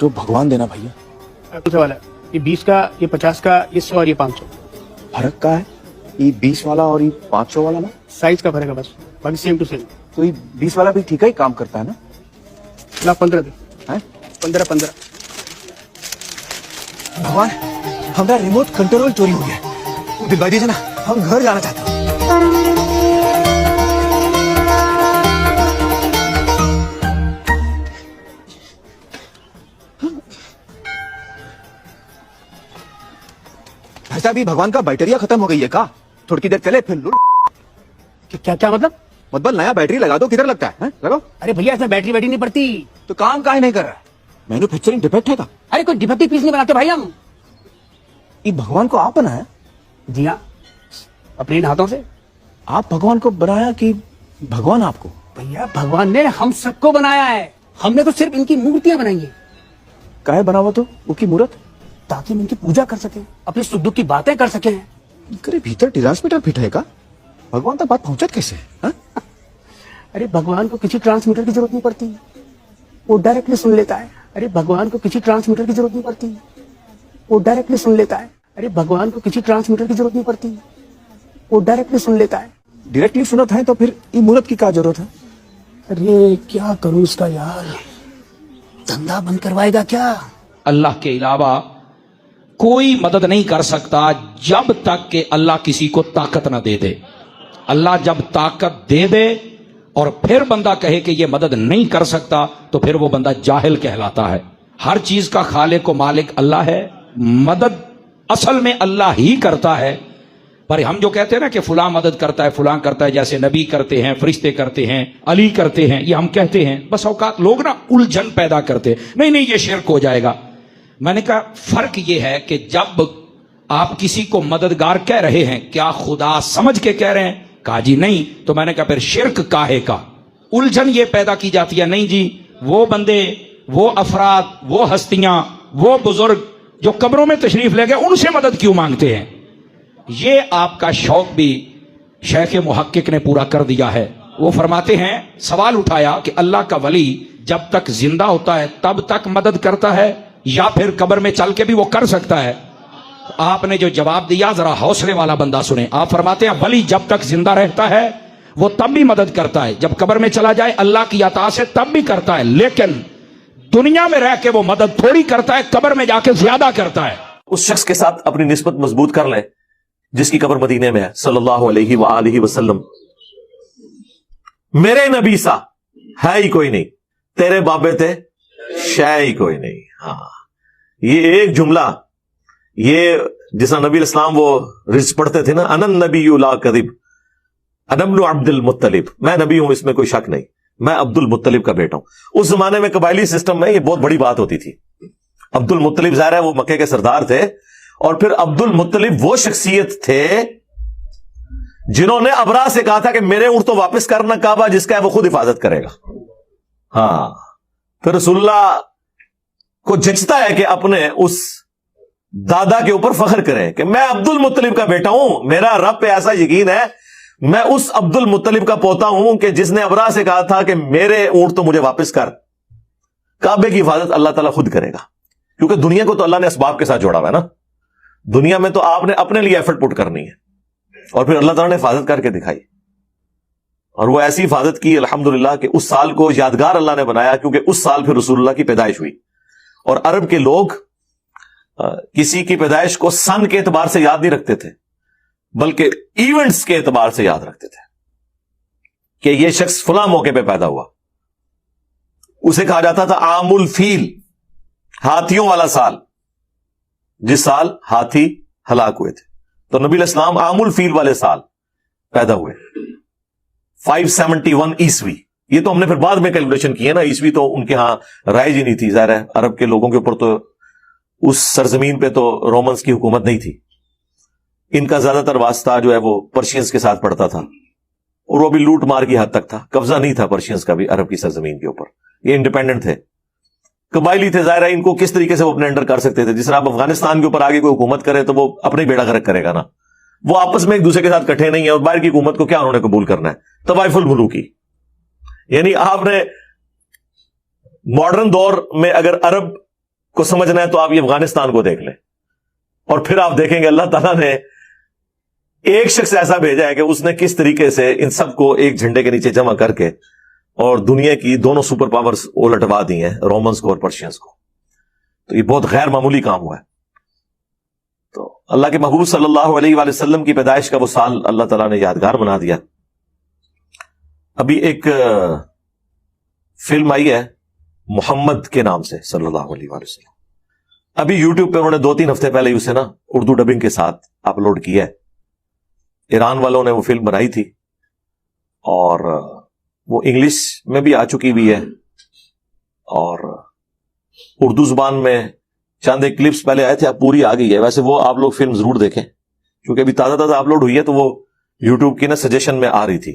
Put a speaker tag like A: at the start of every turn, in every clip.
A: जो भगवान देना भैया।
B: कौन सा वाला? ये 20 का, ये 50 का, ये 100 और ये 500।
A: फर्क का है ये 20 वाला और ये 500 वाला ना?
B: साइज का फर्क है बस, बाकी सेम टू सेम।
A: तो ये 20 वाला भी ठीक ही काम करता है ना?
B: ला 15 दे।
A: हैं?
B: 15।
A: भगवान, हमारा रिमोट कंट्रोल चोरी हो गया है। दिलवा दीजिए ना, हम घर जाना चाहते हैं। ऐसा भी भगवान का बैटरिया खत्म हो गई है का? थोड़ी देर चले फिर
B: क्या मतलब
A: नया बैटरी लगा दो। किधर लगता है? लगाओ।
B: अरे भैया इसमें बैटरी नहीं पड़ती।
A: तो काम काहे नहीं कर रहा है? मैन्युफैक्चरिंग डिफेक्ट है का?
B: अरे कोई डिफेक्टिव पीस नहीं बनाते भाई हम।
A: ये भगवान को आप बनाया?
B: जी हाँ, अपने इन हाथों से।
A: आप भगवान को बनाया कि भगवान आपको?
B: भैया भगवान ने हम सबको बनाया है, हमने तो सिर्फ इनकी मूर्तियां बनाई है।
A: काहे बनावा तो उसकी मूर्त?
B: ताकि हम इनकी पूजा कर सकें, अपने सुख दुख की बातें कर सकें।
A: करे भीतर ट्रांसमीटर फिट है का? भगवान तक बात पहुंचत कैसे है?
B: अरे भगवान को किसी ट्रांसमीटर की जरूरत नहीं पड़ती, वो डायरेक्टली सुन लेता है। अरे भगवान को किसी ट्रांसमीटर की जरूरत नहीं पड़ती, वो डायरेक्टली सुन लेता है। अरे भगवान को किसी ट्रांसमीटर की जरूरत नहीं पड़ती, वो डायरेक्टली सुन लेता है।
A: डायरेक्टली सुनत है तो फिर ये मूर्त की क्या जरूरत है?
B: अरे क्या करूं इसका यार, धंधा बंद करवाएगा क्या?
C: अल्लाह के अलावा कोई मदद नहीं कर सकता जब तक कि अल्लाह किसी को ताकत ना दे दे। अल्लाह जब ताकत दे दे और फिर बंदा कहे कि ये मदद नहीं कर सकता तो फिर वो बंदा जाहिल कहलाता है। हर चीज का खालिक व मालिक अल्लाह है, मदद असल में अल्लाह ही करता है। पर हम जो कहते हैं ना कि फुला मदद करता है, फुला करता है, जैसे नबी करते हैं, फरिश्ते करते हैं, अली करते हैं, ये हम कहते हैं। बस औकात लोग ना उलझन पैदा करते, नहीं ये शिर्क हो जाएगा। मैंने कहा फर्क ये है कि जब आप किसी को मददगार कह रहे हैं, क्या खुदा समझ के कह रहे हैं? कहा जी नहीं। तो मैंने कहा फिर शिर्क काहे का? उलझन ये पैदा की जाती है, नहीं जी वो बंदे, वो अफराद, वो हस्तियां, वो बुजुर्ग जो कब्रों में तशरीफ ले गए, उनसे मदद क्यों मांगते हैं? ये आपका शौक भी शेख मुहक्किक ने पूरा कर दिया है। वो फरमाते हैं, सवाल उठाया कि अल्लाह का वली जब तक जिंदा होता है तब तक मदद करता है या फिर कब्र में चल के भी वो कर सकता है? आपने जो जवाब दिया जरा हौसले वाला बंदा सुने। आप फरमाते हैं वली जब तक जिंदा रहता है वो तब भी मदद करता है, जब कब्र में चला जाए अल्लाह की अता से तब भी करता है, लेकिन दुनिया में रह के वो मदद थोड़ी करता है, कब्र में जाके ज्यादा करता है।
D: उस शख्स के साथ अपनी निस्बत मजबूत कर लें जिसकी कब्र मदीने में है, सल्लल्लाहु अलैहि वआलिहि वसल्लम। मेरे नबी सा है ही कोई नहीं, तेरे बाबे थे शै ही कोई नहीं। हाँ, ये एक जुमला, ये जिसना नबी इस्लाम वो रिज पढ़ते थे ना, अनन नबी ला कदिब अनबनु अब्दुल मुत्तलिब, मैं नबी हूं इसमें कोई शक नहीं, मैं अब्दुल मुत्तलिब का बेटा हूं। उस जमाने में कबायली सिस्टम में ये बहुत बड़ी बात होती थी। अब्दुल मुत्तलिब ज़ाहिर है वो मक्के के सरदार थे, और फिर अब्दुल मुत्तलिब वो शख्सियत थे जिन्होंने अबरा से कहा था कि मेरे ऊंट तो वापस करना काबा जिसका है वो खुद हिफाजत करेगा। हाँ, फिर रसूलुल्लाह को जचता है कि अपने उस दादा के ऊपर फख्र करें कि मैं अब्दुल मुत्तलिब का बेटा हूं, मेरा रब पे ऐसा यकीन है, मैं उस अब्दुल मुत्तलिब का पोता हूं कि जिसने अबरा से कहा था कि मेरे ऊंट तो मुझे वापस कर। काबे की हिफाजत अल्लाह ताला खुद करेगा, क्योंकि दुनिया को तो अल्लाह ने असबाब के साथ जोड़ा हुआ है ना। दुनिया में तो आपने अपने लिए एफर्ट पुट करनी है, और फिर अल्लाह ताला ने हिफाजत करके दिखाई, और वो ऐसी हिफाजत की अल्हम्दुलिल्लाह कि उस साल को यादगार अल्लाह ने बनाया, क्योंकि उस साल फिर रसूलुल्लाह की पैदाइश हुई। और अरब के लोग किसी की पैदाइश को सन के एतबार से याद नहीं रखते थे, बल्कि इवेंट्स के एतबार से याद रखते थे कि ये शख्स फला मौके पे पैदा हुआ। उसे कहा जाता था आमुल फील, हाथियों वाला साल, जिस साल हाथी हलाक हुए थे। तो नबी इस्लाम आमुल फील वाले साल पैदा हुए, 571 ईस्वी। ये तो हमने फिर बाद में कैलकुलेशन की है ना, ईस्वी तो उनके यहां राइज ही नहीं थी। ज़ाहिर है अरब के लोगों के ऊपर तो उस सरजमीन पे तो रोमन्स की हुकूमत नहीं थी, इनका ज्यादातर वास्ता जो है वो पर्शियंस के साथ पड़ता था, और वो भी लूट मार की हद तक था, कब्जा नहीं था पर्शियंस का भी अरब की सरजमीन के ऊपर। ये इंडिपेंडेंट थे, कबायली थे। ज़ाहिर है इनको किस तरीके से वो अपने अंडर कर सकते थे। जिस तरह आप अफगानिस्तान के ऊपर आगे कोई हुकूमत करे तो वो अपने बेड़ा गर्क करेगा ना, वो आपस में एक दूसरे के साथ इकट्ठे नहीं है, और बाहर की हुकूमत को क्या उन्होंने कबूल करना है? तवाइफुल मुलूकी। यानी आपने मॉडर्न दौर में अगर अरब کو سمجھنا ہے تو آپ یہ افغانستان کو دیکھ لیں، اور پھر آپ دیکھیں گے اللہ تعالیٰ نے ایک شخص ایسا بھیجا ہے کہ اس نے کس طریقے سے ان سب کو ایک جھنڈے کے نیچے جمع کر کے اور دنیا کی دونوں سپر پاورز الٹوا دی ہیں، رومنز کو اور پرشینز کو. تو یہ بہت غیر معمولی کام ہوا ہے. تو اللہ کے محبوب صلی اللہ علیہ وآلہ وسلم کی پیدائش کا وہ سال اللہ تعالیٰ نے یادگار بنا دیا. ابھی ایک فلم آئی ہے محمد کے نام سے صلی اللہ علیہ وآلہ وسلم، ابھی یوٹیوب پہ انہوں نے 2-3 ہفتے پہلے اسے نا اردو ڈبنگ کے ساتھ اپلوڈ کیا ہے. ایران والوں نے وہ فلم بنائی تھی اور وہ انگلش میں بھی آ چکی ہوئی ہے اور اردو زبان میں چند ایک کلپس پہلے آئے تھے، اب پوری آ گئی ہے. ویسے وہ آپ لوگ فلم ضرور دیکھیں کیونکہ ابھی تازہ تازہ اپلوڈ ہوئی ہے، تو وہ یوٹیوب کی نا سجیشن میں آ رہی تھی.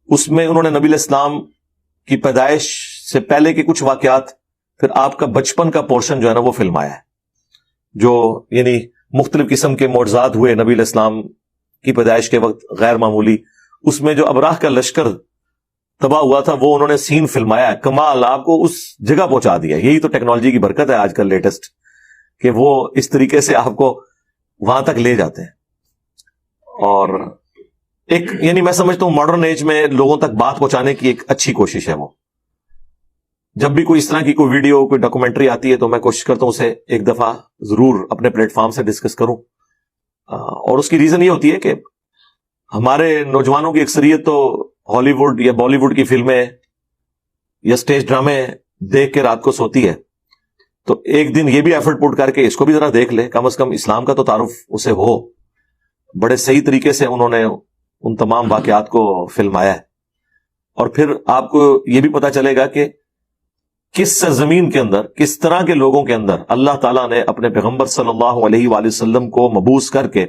D: اس میں انہوں نے نبی علیہ السلام کی پیدائش سے پہلے کے کچھ واقعات، پھر آپ کا بچپن کا پورشن جو ہے نا وہ فلم آیا ہے، جو یعنی مختلف قسم کے معجزات ہوئے نبی علیہ السلام کی پیدائش کے وقت غیر معمولی. اس میں جو ابراہ کا لشکر تباہ ہوا تھا وہ انہوں نے سین فلمایا ہے. کمال، آپ کو اس جگہ پہنچا دیا. یہی تو ٹیکنالوجی کی برکت ہے آج کل لیٹسٹ، کہ وہ اس طریقے سے آپ کو وہاں تک لے جاتے ہیں. اور ایک یعنی میں سمجھتا ہوں ماڈرن ایج میں لوگوں تک بات پہنچانے کی ایک اچھی کوشش ہے. وہ جب بھی کوئی اس طرح کی کوئی ویڈیو کوئی ڈاکومنٹری آتی ہے تو میں کوشش کرتا ہوں اسے ایک دفعہ ضرور اپنے پلیٹ فارم سے ڈسکس کروں. اور اس کی ریزن یہ ہوتی ہے کہ ہمارے نوجوانوں کی اکثریت تو ہالی ووڈ یا بالی ووڈ کی فلمیں یا اسٹیج ڈرامے دیکھ کے رات کو سوتی ہے. تو ایک دن یہ بھی ایفرٹ پٹ کر کے اس کو بھی ذرا دیکھ لے، کم از کم اسلام کا تو تعارف اسے ہو. بڑے صحیح طریقے سے انہوں نے ان تمام واقعات کو فلمایا ہے. اور پھر آپ کو یہ بھی پتا چلے گا کہ کس سرزمین کے اندر، کس طرح کے لوگوں کے اندر اللہ تعالیٰ نے اپنے پیغمبر صلی اللہ علیہ وآلہ وسلم کو مبعوث کر کے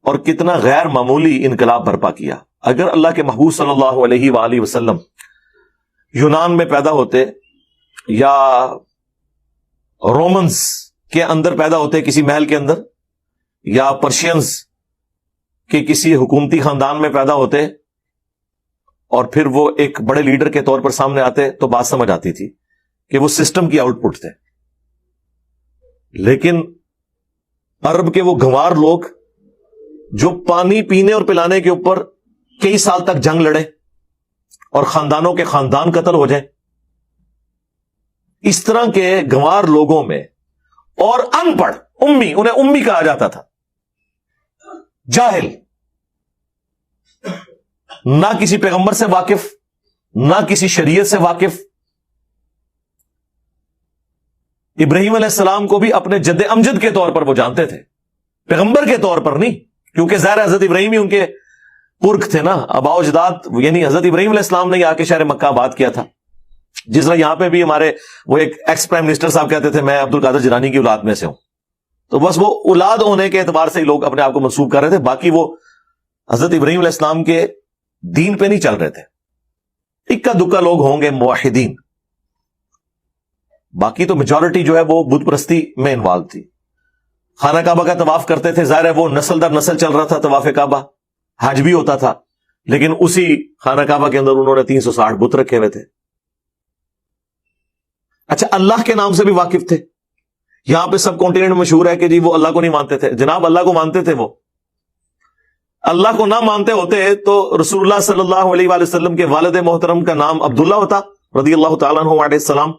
D: اور کتنا غیر معمولی انقلاب برپا کیا. اگر اللہ کے محبوب صلی اللہ علیہ وآلہ وسلم یونان میں پیدا ہوتے یا رومنز کے اندر پیدا ہوتے کسی محل کے اندر، یا پرشینز کے کسی حکومتی خاندان میں پیدا ہوتے اور پھر وہ ایک بڑے لیڈر کے طور پر سامنے آتے تو بات سمجھ آتی تھی کہ وہ سسٹم کی آؤٹ پٹ تھے. لیکن عرب کے وہ گنوار لوگ جو پانی پینے اور پلانے کے اوپر کئی سال تک جنگ لڑے اور خاندانوں کے خاندان قتل ہو جائیں، اس طرح کے گنوار لوگوں میں، اور ان پڑھ امی، انہیں امی کہا جاتا تھا، جاہل، نہ کسی پیغمبر سے واقف، نہ کسی شریعت سے واقف. ابراہیم علیہ السلام کو بھی اپنے جد امجد کے طور پر وہ جانتے تھے، پیغمبر کے طور پر نہیں، کیونکہ ظاہر حضرت ابراہیم ہی ان کے پرکھ تھے نا، آباء و اجداد. یعنی حضرت ابراہیم علیہ السلام نے آ کے شہر مکہ آباد کیا تھا. جس طرح یہاں پہ بھی ہمارے وہ ایک ایکس پرائم منسٹر صاحب کہتے تھے میں عبد القادر جیلانی کی اولاد میں سے ہوں. تو بس وہ اولاد ہونے کے اعتبار سے ہی لوگ اپنے آپ کو منسوب کر رہے تھے، باقی وہ حضرت ابراہیم علیہ السلام کے دین پہ نہیں چل رہے تھے. اکا دکا لوگ ہوں گے موحدین، باقی تو میجورٹی جو ہے وہ بت پرستی میں انوالو تھی. خانہ کعبہ کا طواف کرتے تھے، ظاہر ہے وہ نسل در نسل چل رہا تھا طواف کعبہ. حج بھی ہوتا تھا، لیکن اسی خانہ کعبہ کے اندر انہوں نے 360 بت رکھے ہوئے تھے. اچھا، اللہ کے نام سے بھی واقف تھے. یہاں پہ سب کانٹیننٹ میں مشہور ہے کہ جی وہ اللہ کو نہیں مانتے تھے. جناب اللہ کو مانتے تھے. وہ اللہ کو نہ مانتے ہوتے تو رسول اللہ صلی اللہ علیہ وآلہ وسلم کے والد محترم کا نام عبداللہ ہوتا رضی اللہ تعالیٰ عنہ علیہ السلام.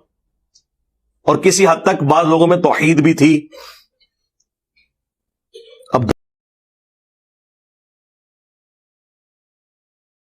D: اور کسی حد تک بعض لوگوں میں توحید بھی تھی.